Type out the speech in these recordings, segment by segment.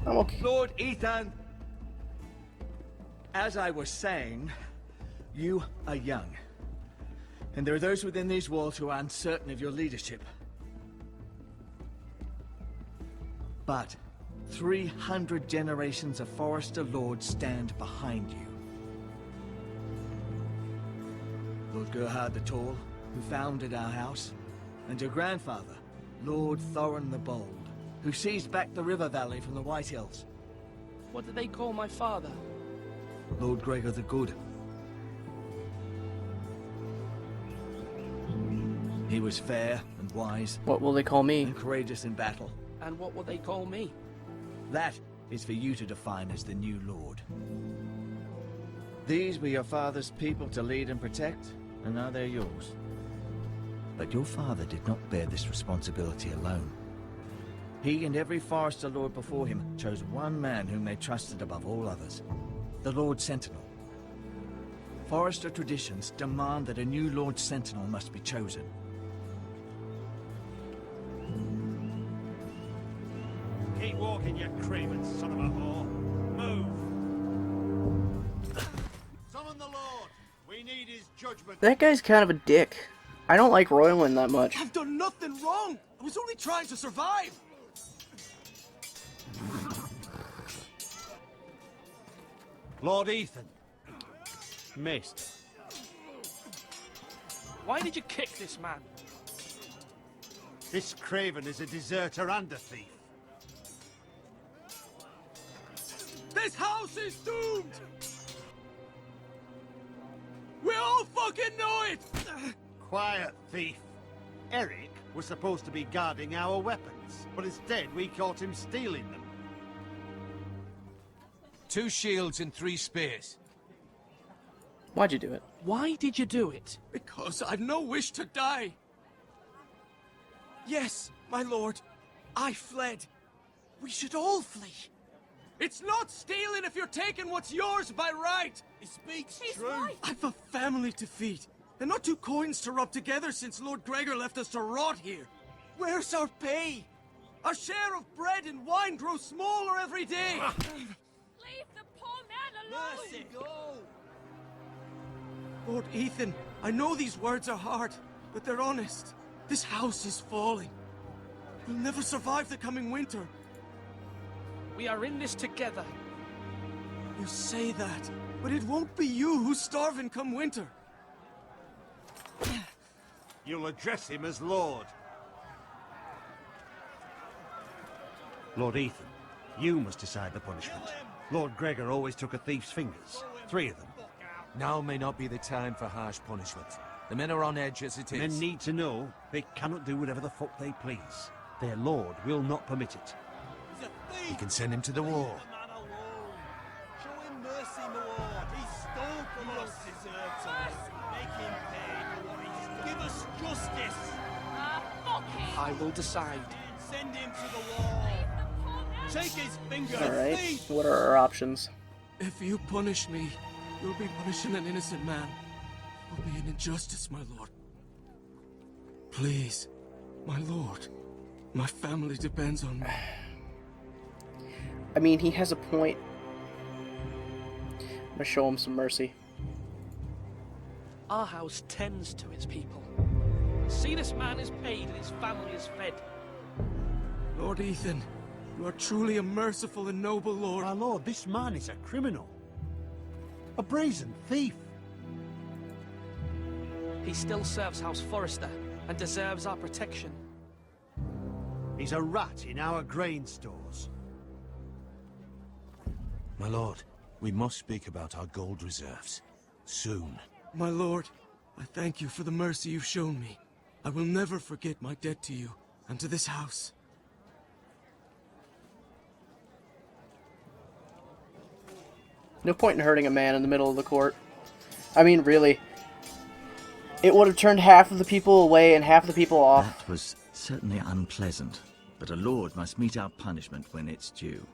I'm okay. Lord Ethan, as I was saying, you are young. And there are those within these walls who are uncertain of your leadership. But 300 generations of Forester Lords stand behind you. Lord Gerhard the Tall, who founded our house, and your grandfather, Lord Thorin the Bold, who seized back the river valley from the White Hills. What did they call my father? Lord Gregor the Good. He was fair and wise. What will they call me? And courageous in battle. And what will they call me? That is for you to define as the new Lord. These were your father's people to lead and protect, and now they're yours. But your father did not bear this responsibility alone. He and every Forester Lord before him chose one man whom they trusted above all others, the Lord Sentinel. Forester traditions demand that a new Lord Sentinel must be chosen. Keep walking, you craven son of a whore. Move! Summon the Lord! We need his judgment. That guy's kind of a dick. I don't like Royland that much. I've done nothing wrong! I was only trying to survive! Lord Ethan. Missed. Why did you kick this man? This craven is a deserter and a thief. This house is doomed! We all fucking know it! Quiet, thief. Eric was supposed to be guarding our weapons, but instead we caught him stealing them. 2 shields and 3 spears. Why'd you do it? Why did you do it? Because I've no wish to die. Yes, my lord, I fled. We should all flee. It's not stealing if you're taking what's yours by right. He speaks He's true. right. I've a family to feed, and not 2 coins to rub together since Lord Gregor left us to rot here. Where's our pay? Our share of bread and wine grows smaller every day. Leave the poor man alone! Mercy, go! Lord Ethan, I know these words are hard, but they're honest. This house is falling. We'll never survive the coming winter. We are in this together. You say that, but it won't be you who's starving come winter. You'll address him as Lord. Lord Ethan, you must decide the punishment. Lord Gregor always took a thief's fingers. 3 of them. Now may not be the time for harsh punishment. The men are on edge as it is. Men need to know they cannot do whatever the fuck they please. Their lord will not permit it. You can send him to the war. Show him mercy, my lord. He stole from us. Deserves us. Make him pay for what he's done. Give us justice. Fuck him! I will decide. Send him to the wall. Leave the poor man Take his finger. Alright, what are our options? If you punish me, you'll be punishing an innocent man. It will be an injustice, my lord. Please, my lord. My family depends on me. I mean, he has a point. I'm gonna show him some mercy. Our house tends to its people. See, this man is paid and his family is fed. Lord Ethan, you are truly a merciful and noble lord. My lord, this man is a criminal. A brazen thief. He still serves House Forester and deserves our protection. He's a rat in our grain stores. My lord, we must speak about our gold reserves. Soon. My lord, I thank you for the mercy you've shown me. I will never forget my debt to you and to this house. No point in hurting a man in the middle of the court. I mean, really. It would have turned half of the people away and half of the people off. That was certainly unpleasant, but a lord must meet our punishment when it's due.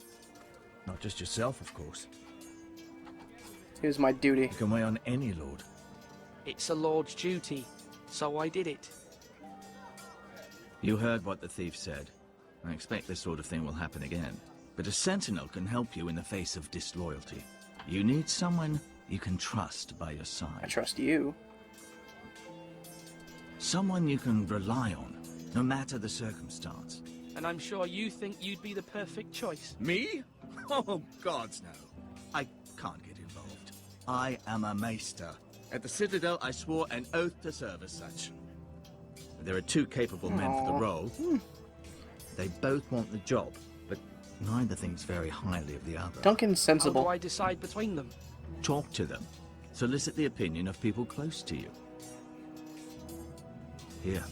Not just yourself, of course. It was my duty. You can weigh on any lord. It's a lord's duty, so I did it. You heard what the thief said. I expect this sort of thing will happen again. But a sentinel can help you in the face of disloyalty. You need someone you can trust by your I side. trust you. Someone you can rely on, no matter the circumstance. And I'm sure you think you'd be the perfect choice. Me? Oh, gods no. I can't get involved. I am a maester. At the Citadel, I swore an oath to serve as such. There are two capable men for the role. They both want the job, but neither thinks very highly of the other. Duncan's How sensible. do I decide between them? Talk to them. Solicit the opinion of people close to you. Here,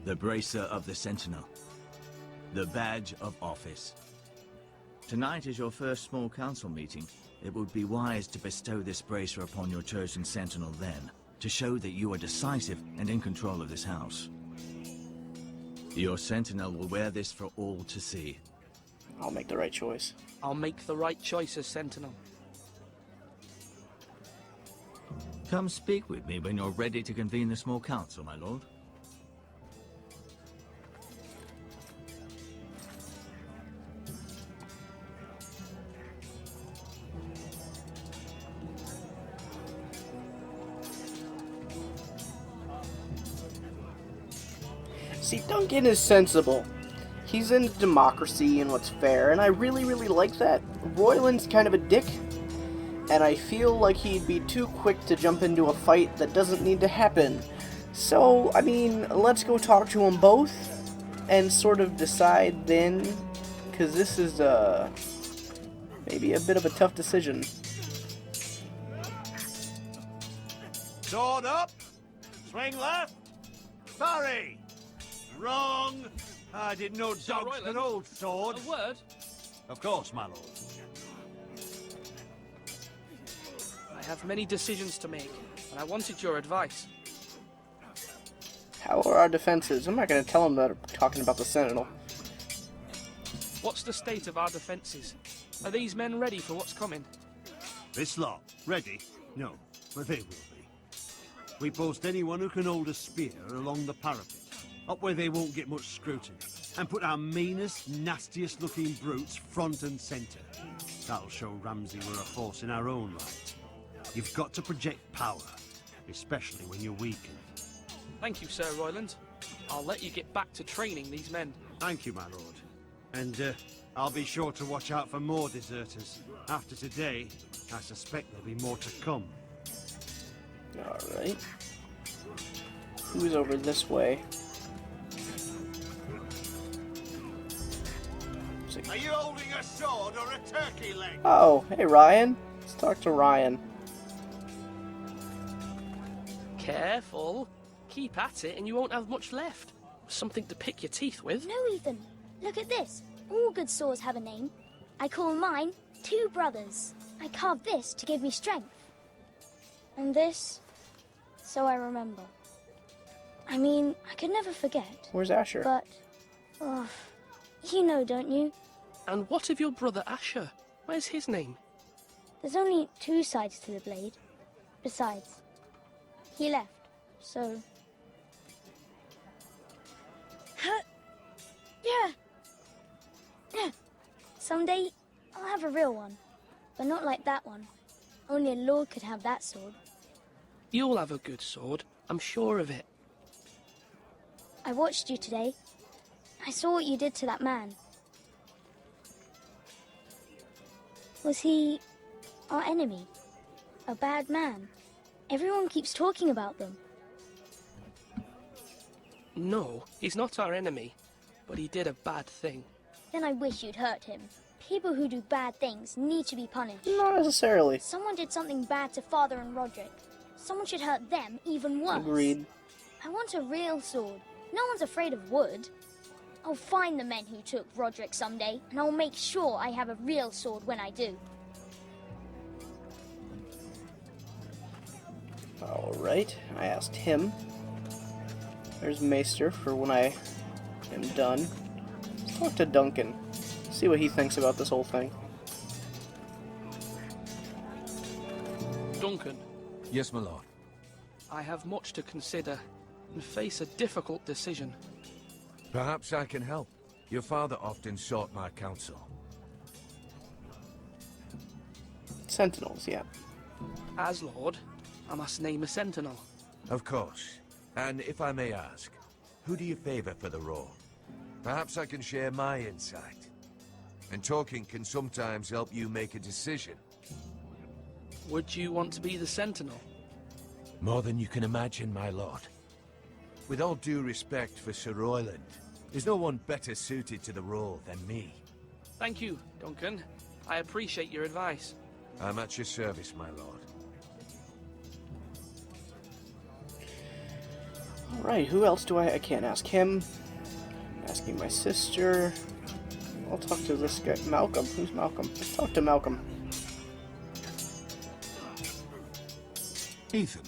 the bracer of the Sentinel. The badge of office. Tonight is your first small council meeting. It would be wise to bestow this bracer upon your chosen Sentinel then, to show that you are decisive and in control of this house. Your Sentinel will wear this for all to see. I'll make the right choice. I'll make the right choice as Sentinel. Come speak with me when you're ready to convene the small council, my lord. See, Duncan is sensible. He's into democracy and what's fair, and I really, really like that. Royland's kind of a dick, and I feel like he'd be too quick to jump into a fight that doesn't need to happen. So, I mean, let's go talk to them both and sort of decide then, because this is, maybe a bit of a tough decision. Sword up. Swing left. Sorry. Wrong. I didn't know Sir dogs Royland, could hold swords. A word? Of course, my lord. I have many decisions to make, and I wanted your advice. How are our defenses? I'm not going to tell him that I'm talking about the Sentinel. What's the state of our defences? Are these men ready for what's coming? This lot, ready? No, but they will be. We post anyone who can hold a spear along the parapet, up where they won't get much scrutiny, and put our meanest, nastiest looking brutes front and centre. That'll show Ramsay we're a force in our own right. You've got to project power, especially when you're weakened. Thank you, Sir Royland. I'll let you get back to training these men. Thank you, my lord. And I'll be sure to watch out for more deserters. After today, I suspect there'll be more to come. Alright. Who's over this way? Are you holding a sword or a turkey leg? Oh, hey Ryan. Let's talk to Ryan. Careful. Keep at it and you won't have much left. Something to pick your teeth with. No, Ethan. Look at this. All good swords have a name. I call mine Two Brothers. I carved this to give me strength. And this, so I remember. I mean, I could never forget. Where's Asher? But, oh, you know, don't you? And what of your brother Asher? Where's his name? There's only two sides to the blade. Besides, he left, so... Yeah. Someday, I'll have a real one. But not like that one. Only a lord could have that sword. You'll have a good sword. I'm sure of it. I watched you today. I saw what you did to that man. Was he our enemy? A bad man? Everyone keeps talking about them. No, he's not our enemy. But he did a bad thing. Then I wish you'd hurt him. People who do bad things need to be punished. Not necessarily. Someone did something bad to Father and Roderick. Someone should hurt them even worse. Agreed. I want a real sword. No one's afraid of wood. I'll find the men who took Roderick someday, and I'll make sure I have a real sword when I do. Alright, I asked him. There's Maester for when I am done. Let's talk to Duncan. See what he thinks about this whole thing. Duncan, Yes, my lord. I have much to consider and face a difficult decision. Perhaps I can help. Your father often sought my counsel. Sentinels, yeah. As Lord, I must name a sentinel. Of course. And if I may ask, who do you favor for the role? Perhaps I can share my insight. And talking can sometimes help you make a decision. Would you want to be the sentinel? More than you can imagine, my lord. With all due respect for Sir Royland, there's no one better suited to the role than me. Thank you, Duncan. I appreciate your advice. I'm at your service, my lord. Alright, who else do I can't ask him. I'm asking my sister. I'll talk to this guy. Malcolm? Who's Malcolm? Let's talk to Malcolm. Ethan.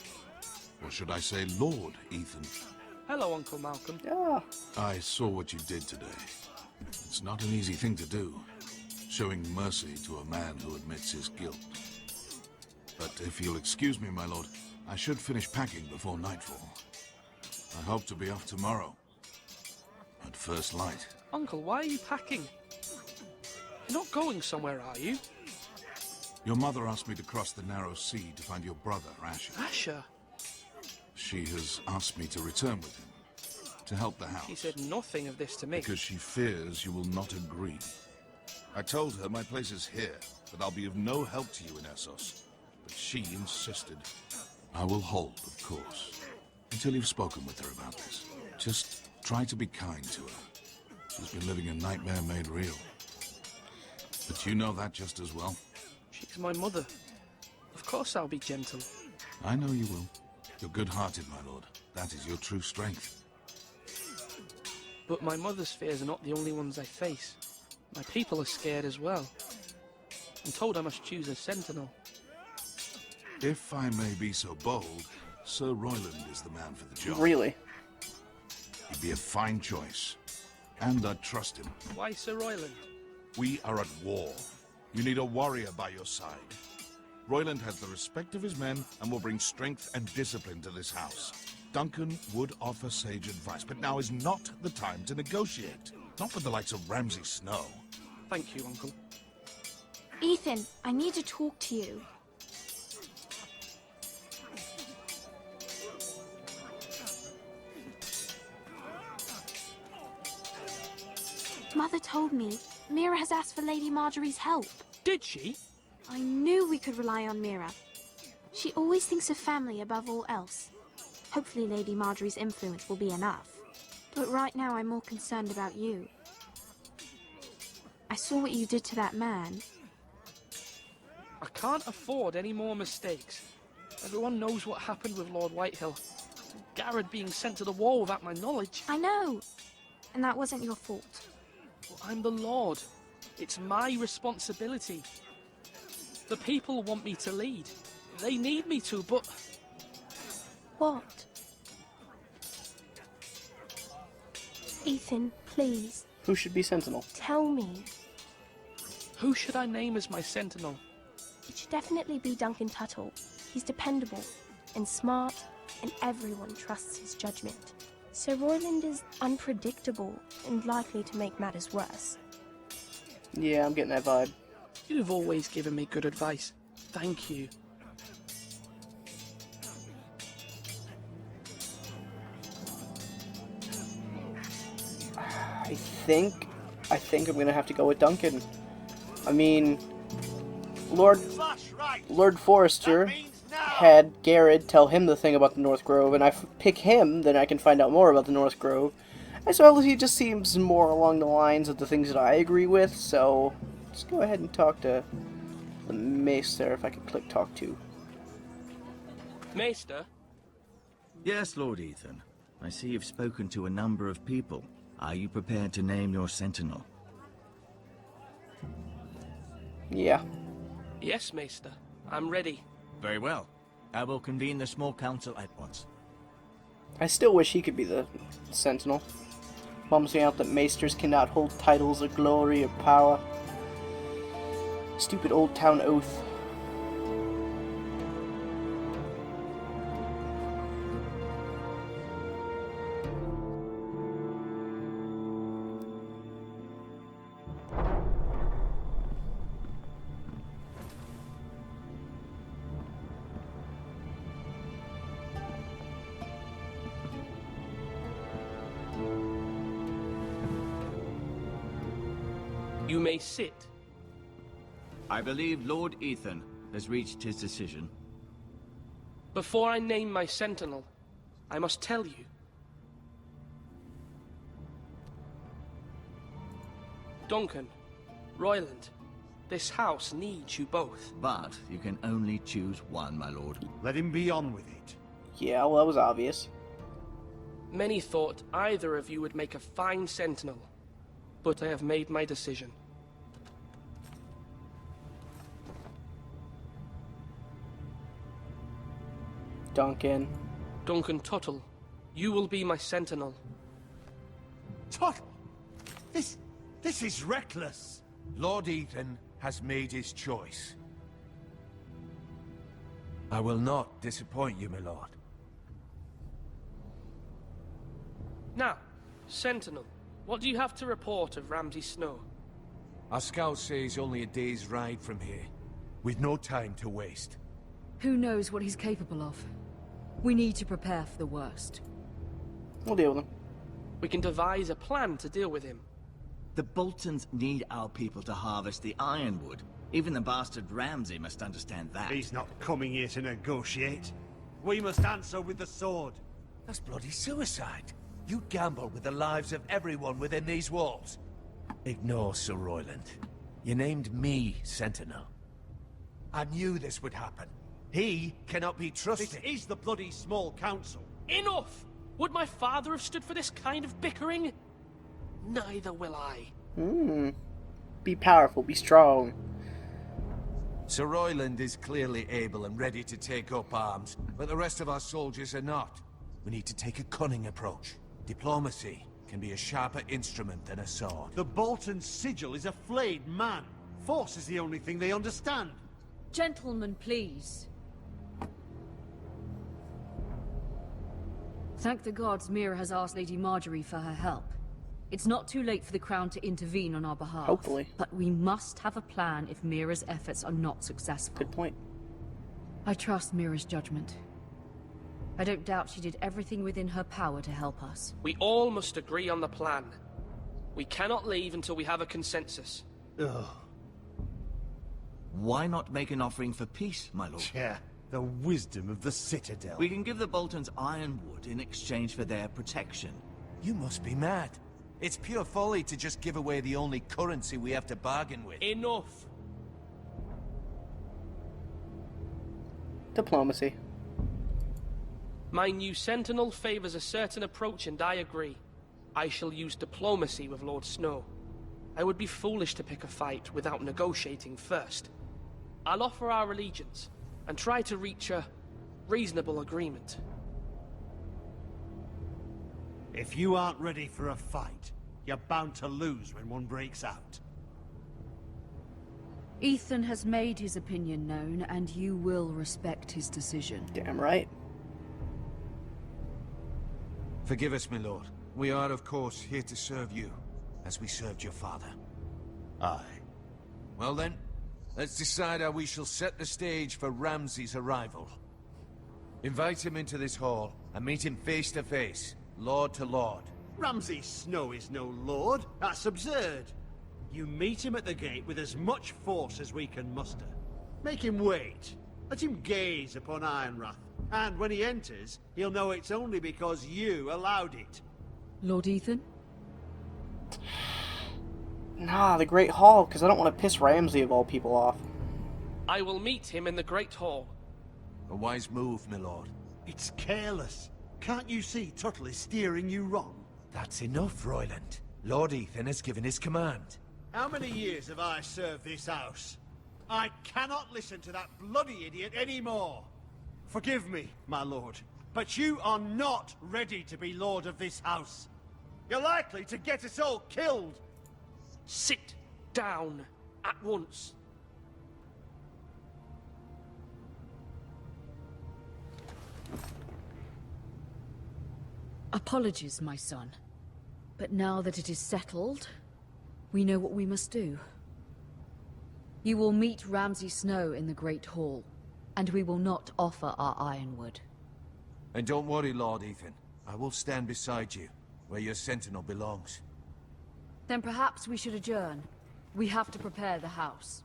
Or should I say Lord Ethan? Hello, Uncle Malcolm. Yeah. I saw what you did today. It's not an easy thing to do, showing mercy to a man who admits his guilt. But if you'll excuse me, my lord, I should finish packing before nightfall. I hope to be off tomorrow. At first light. Uncle, why are you packing? You're not going somewhere, are you? Your mother asked me to cross the narrow sea to find your brother, Asher. Asher? She has asked me to return with him, to help the house. She said nothing of this to me. Because she fears you will not agree. I told her my place is here, that I'll be of no help to you in Essos. But she insisted. I will hold, of course, until you've spoken with her about this. Just try to be kind to her. She's been living a nightmare made real. But you know that just as well. She's my mother. Of course I'll be gentle. I know you will. You're good-hearted, my lord. That is your true strength. But my mother's fears are not the only ones I face. My people are scared as well. I'm told I must choose a sentinel. If I may be so bold, Sir Royland is the man for the job. Really? He'd be a fine choice. And I'd trust him. Why Sir Royland? We are at war. You need a warrior by your side. Royland has the respect of his men and will bring strength and discipline to this house. Duncan would offer sage advice, but now is not the time to negotiate. Not with the likes of Ramsay Snow. Thank you, Uncle. Ethan, I need to talk to you. Mother told me Mira has asked for Lady Marjorie's help. Did she? I knew we could rely on Mira. She always thinks of family above all else. Hopefully Lady Marjorie's influence will be enough. But right now I'm more concerned about you. I saw what you did to that man. I can't afford any more mistakes. Everyone knows what happened with Lord Whitehill. Garrett being sent to the war without my knowledge. I know. And that wasn't your fault. Well, I'm the Lord. It's my responsibility. The people want me to lead. They need me to, but... What? Ethan, please. Who should be Sentinel? Tell me. Who should I name as my sentinel? It should definitely be Duncan Tuttle. He's dependable and smart, and everyone trusts his judgment. Sir Royland is unpredictable and likely to make matters worse. Yeah, I'm getting that vibe. You've always given me good advice. Thank you. I think I'm gonna have to go with Duncan. I mean, Lord Forrester had Garrett tell him the thing about the North Grove, and I pick him, then I can find out more about the North Grove. As well as he just seems more along the lines of the things that I agree with, so let's go ahead and talk to the Maester, if I can click talk to. Maester? Yes, Lord Ethan. I see you've spoken to a number of people. Are you prepared to name your sentinel? Yeah. Yes, Maester. I'm ready. Very well. I will convene the small council at once. I still wish he could be the Sentinel. Bums me out that Maesters cannot hold titles of glory or power. Stupid old town oath. You may sit. I believe Lord Ethan has reached his decision. Before I name my Sentinel, I must tell you. Duncan, Royland, this house needs you both. But you can only choose one, my lord. Let him be on with it. Yeah, well, that was obvious. Many thought either of you would make a fine Sentinel, but I have made my decision. Duncan. Duncan Tuttle, you will be my Sentinel. Tuttle! This is reckless. Lord Ethan has made his choice. I will not disappoint you, my lord. Now, Sentinel, what do you have to report of Ramsay Snow? Our scouts say he's only a day's ride from here. We've no time to waste. Who knows what he's capable of? We need to prepare for the worst. We'll deal with him. We can devise a plan to deal with him. The Boltons need our people to harvest the ironwood. Even the bastard Ramsay must understand that. He's not coming here to negotiate. We must answer with the sword. That's bloody suicide. You gamble with the lives of everyone within these walls. Ignore Sir Royland. You named me Sentinel. I knew this would happen. He cannot be trusted. This is the bloody small council. Enough! Would my father have stood for this kind of bickering? Neither will I. Be powerful, be strong. Sir Royland is clearly able and ready to take up arms, but the rest of our soldiers are not. We need to take a cunning approach. Diplomacy can be a sharper instrument than a sword. The Bolton sigil is a flayed man. Force is the only thing they understand. Gentlemen, please. Thank the gods Mira has asked Lady Marjorie for her help. It's not too late for the Crown to intervene on our behalf. Hopefully. But we must have a plan if Mira's efforts are not successful. Good point. I trust Mira's judgment. I don't doubt she did everything within her power to help us. We all must agree on the plan. We cannot leave until we have a consensus. Ugh. Why not make an offering for peace, my lord? Yeah, the wisdom of the Citadel. We can give the Boltons ironwood in exchange for their protection. You must be mad. It's pure folly to just give away the only currency we have to bargain with. Enough! Diplomacy. My new Sentinel favors a certain approach, and I agree. I shall use diplomacy with Lord Snow. I would be foolish to pick a fight without negotiating first. I'll offer our allegiance, and try to reach a reasonable agreement. If you aren't ready for a fight, you're bound to lose when one breaks out. Ethan has made his opinion known, and you will respect his decision. Damn right. Forgive us, my lord. We are, of course, here to serve you, as we served your father. Aye. Well then, let's decide how we shall set the stage for Ramsay's arrival. Invite him into this hall, and meet him face to face, lord to lord. Ramsay Snow is no lord. That's absurd. You meet him at the gate with as much force as we can muster. Make him wait. Let him gaze upon Ironrath. And when he enters, he'll know it's only because you allowed it. Lord Ethan? Nah, the Great Hall, because I don't want to piss Ramsay of all people off. I will meet him in the Great Hall. A wise move, my lord. It's careless. Can't you see Tuttle is steering you wrong? That's enough, Royland. Lord Ethan has given his command. How many years have I served this house? I cannot listen to that bloody idiot anymore. Forgive me, my lord, but you are not ready to be lord of this house. You're likely to get us all killed. Sit down at once. Apologies, my son. But now that it is settled, we know what we must do. You will meet Ramsay Snow in the Great Hall, and we will not offer our ironwood. And don't worry, Lord Ethan. I will stand beside you, where your sentinel belongs. Then perhaps we should adjourn. We have to prepare the house.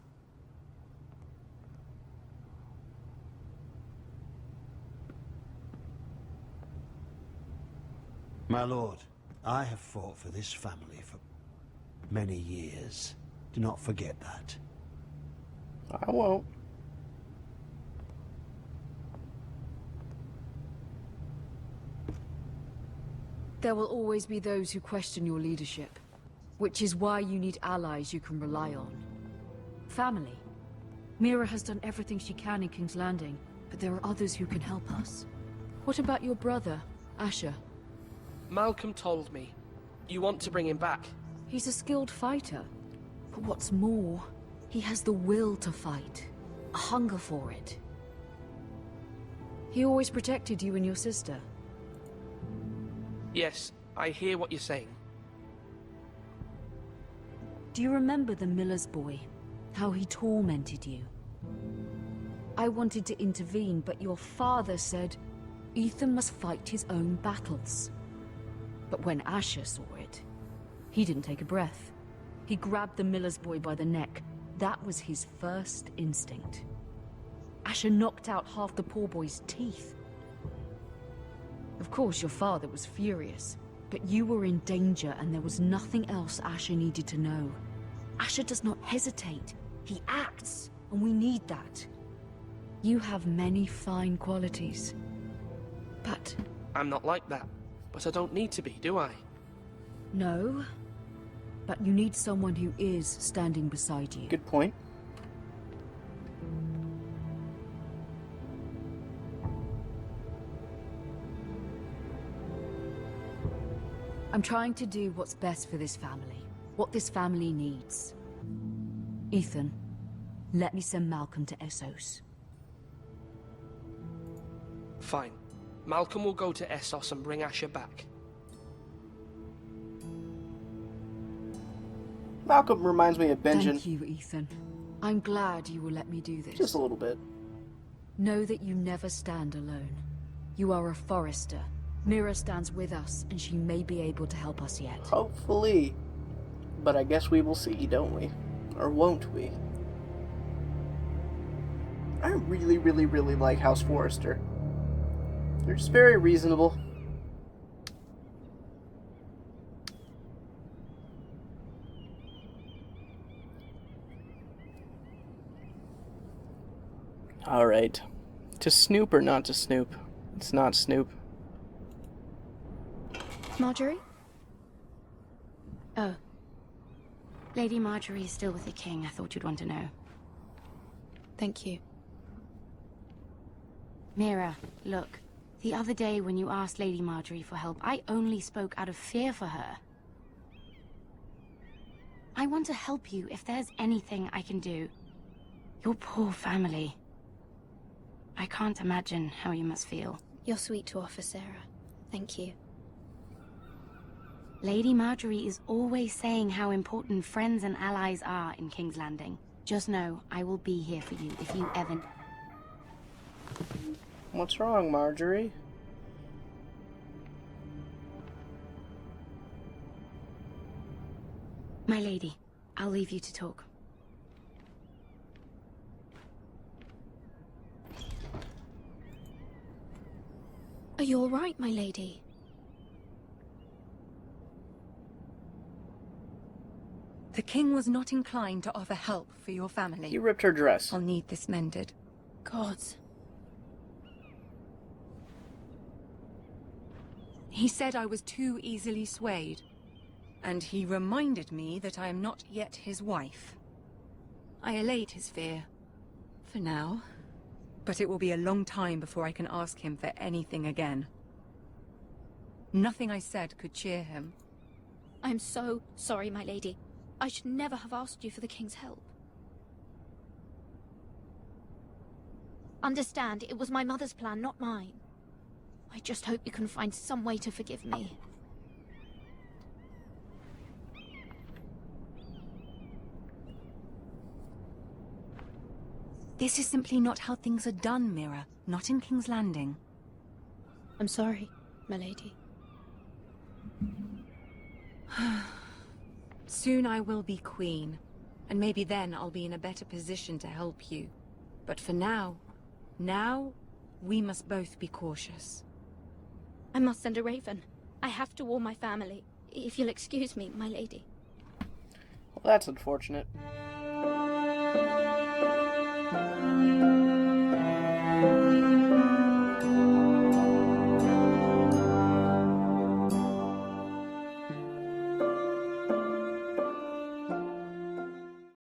My lord, I have fought for this family for many years. Do not forget that. I won't. There will always be those who question your leadership, which is why you need allies you can rely on. Family. Mira has done everything she can in King's Landing, but there are others who can help us. What about your brother, Asher? Malcolm told me. You want to bring him back? He's a skilled fighter. But what's more, he has the will to fight. A hunger for it. He always protected you and your sister. Yes, I hear what you're saying. Do you remember the miller's boy? How he tormented you? I wanted to intervene, but your father said Ethan must fight his own battles. But when Asher saw it, he didn't take a breath. He grabbed the miller's boy by the neck. That was his first instinct. Asher knocked out half the poor boy's teeth. Of course, your father was furious, but you were in danger and there was nothing else Asher needed to know. Asher does not hesitate. He acts, and we need that. You have many fine qualities, but... I'm not like that, but I don't need to be, do I? No, but you need someone who is standing beside you. Good point. I'm trying to do what's best for this family, what this family needs. Ethan, let me send Malcolm to Essos. Fine. Malcolm will go to Essos and bring Asher back. Malcolm reminds me of Benjen. Thank you, Ethan. I'm glad you will let me do this. Just a little bit. Know that you never stand alone. You are a Forester. Mira stands with us, and she may be able to help us yet. Hopefully. But I guess we will see, don't we? Or won't we? I really, really, really like House Forrester. They're just very reasonable. Alright. To snoop or not to snoop? It's not snoop. Marjorie? Oh. Lady Marjorie is still with the king. I thought you'd want to know. Thank you. Mira, look. The other day when you asked Lady Marjorie for help, I only spoke out of fear for her. I want to help you if there's anything I can do. Your poor family. I can't imagine how you must feel. You're sweet to offer, Sarah. Thank you. Lady Marjorie is always saying how important friends and allies are in King's Landing. Just know, I will be here for you if you ever... What's wrong, Marjorie? My lady, I'll leave you to talk. Are you all right, my lady? The king was not inclined to offer help for your family. He ripped her dress. I'll need this mended. Gods. He said I was too easily swayed. And he reminded me that I am not yet his wife. I allayed his fear. For now. But it will be a long time before I can ask him for anything again. Nothing I said could cheer him. I'm so sorry, my lady. I should never have asked you for the king's help. Understand, it was my mother's plan, not mine. I just hope you can find some way to forgive me. This is simply not how things are done, Mira. Not in King's Landing. I'm sorry, my lady. Soon I will be queen. And maybe then I'll be in a better position to help you. But for now, we must both be cautious. I must send a raven. I have to warn my family. If you'll excuse me, my lady. Well, that's unfortunate.